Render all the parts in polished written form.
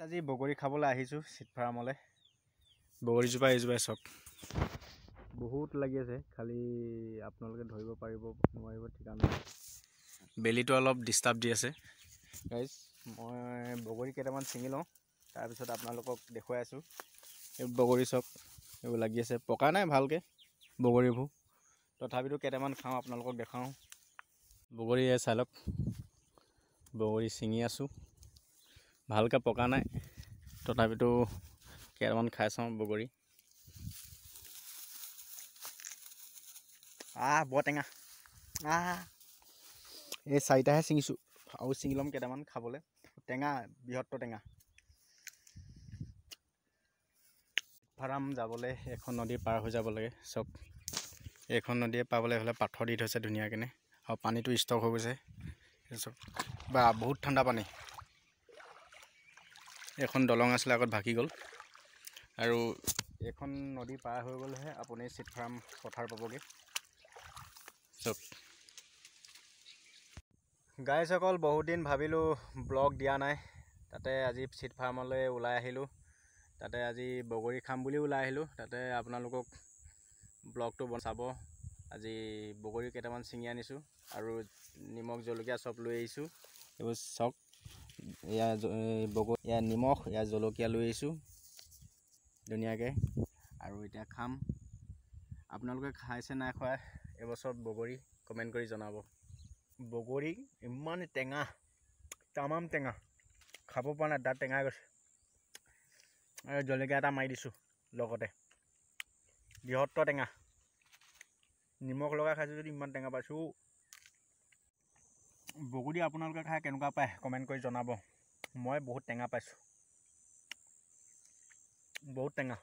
আজি বগৰী খাবলৈ আহিছোঁ চিট ফাৰ্মলৈ। বগৰীজোপা এইজোপাই চব বহুত লাগি আছে, খালি আপোনালোকে ধৰিব পাৰিব নোৱাৰিব ঠিকানা। বেলিটো অলপ ডিষ্টাৰ্ব দি আছে গাইজ। মই বগৰী কেইটামান ছিঙি লওঁ, তাৰপিছত আপোনালোকক দেখুৱাই আছোঁ। এই বগৰী চব এইবোৰ লাগি আছে, পকা নাই ভালকৈ বগৰীবোৰ, তথাপিতো কেইটামান খাওঁ আপোনালোকক দেখাওঁ। বগৰী চাই লওক, বগৰী ছিঙি আছোঁ, ভালকৈ পকা নাই, তথাপিতো কেইটামান খাই চাওঁ বগৰী। বৰ টেঙা। এই চাৰিটাহে ছিঙিছোঁ, আৰু ছিঙি ল'ম কেইটামান খাবলৈ। টেঙা, বৃহত্তৰ টেঙা। ফাৰ্ম যাবলৈ এখন নদী পাৰ হৈ যাব লাগে চব। এইখন নদীয়ে পাবলৈ হ'লে পাথৰ দি থৈছে ধুনীয়াকৈ, আৰু পানীটো ষ্টক হৈ গৈছে চব। বা বহুত ঠাণ্ডা পানী। এখন দলং আছিলে আগত ভাগি গ'ল, আৰু এইখন নদী পাৰ হৈ গ'লেহে আপুনি চিট ফাৰ্ম পথাৰ পাবগৈ চব। গাইজসকল, বহুত দিন ভাবিলোঁ ব্লগ দিয়া নাই, তাতে আজি চিট ফাৰ্মলৈ ওলাই আহিলোঁ। তাতে আজি বগৰী খাম বুলি ওলাই আহিলোঁ, তাতে আপোনালোকক ব্লগটো চাব। আজি বগৰী কেইটামান ছিঙি আনিছোঁ, আৰু নিমখ জলকীয়া চব লৈ আহিছোঁ। এইবোৰ চাওক, এয়া বগৰী, এয়া নিমখ, এয়া জলকীয়া লৈ আহিছোঁ ধুনীয়াকৈ। আৰু এতিয়া খাম। আপোনালোকে খাইছে নাই খোৱা এইবছৰ বগৰী, কমেণ্ট কৰি জনাব। বগৰী ইমান টেঙা, তামাম টেঙা, খাব পৰা নাই, দাঁত টেঙাই গৈছে। আৰু জলকীয়া এটা মাৰি দিছোঁ লগতে, বৃহত্তৰ টেঙা। নিমখ লগাই খাইছোঁ যদি ইমান টেঙা পাইছোঁ। বগৰী আপোনালোকে খাই কেনেকুৱা পায় কমেণ্ট কৰি জনাব। মই বহুত টেঙা পাইছোঁ, বহুত টেঙা।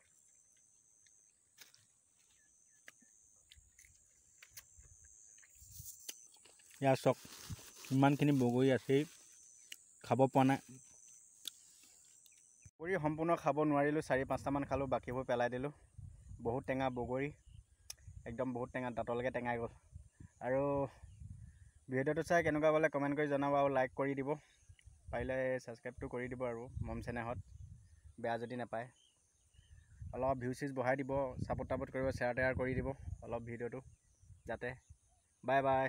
ইয়াৰ চাওক, ইমানখিনি বগৰী আছেই, খাব পৰা নাই। বগৰী সম্পূৰ্ণ খাব নোৱাৰিলোঁ, 4-5টামান খালোঁ, বাকীবোৰ পেলাই দিলোঁ। বহুত টেঙা বগৰী, একদম বহুত টেঙা, দাঁতলৈকে টেঙাই গ'ল। আৰু ভিডিঅ'টো চাই কেনেকুৱা পালে কমেণ্ট কৰি জনাব, আৰু লাইক কৰি দিব, পাৰিলে ছাবস্ক্ৰাইবটো কৰি দিব, আৰু মম চেনেহত বেয়া যদি নাপায়। অলপ ভিউ চিউজ বঢ়াই দিব, ছাপোৰ্ট টাপোৰ্ট কৰিব, শ্বেয়াৰ টেয়াৰ কৰি দিব অলপ ভিডিঅ'টো যাতে। Bye bye.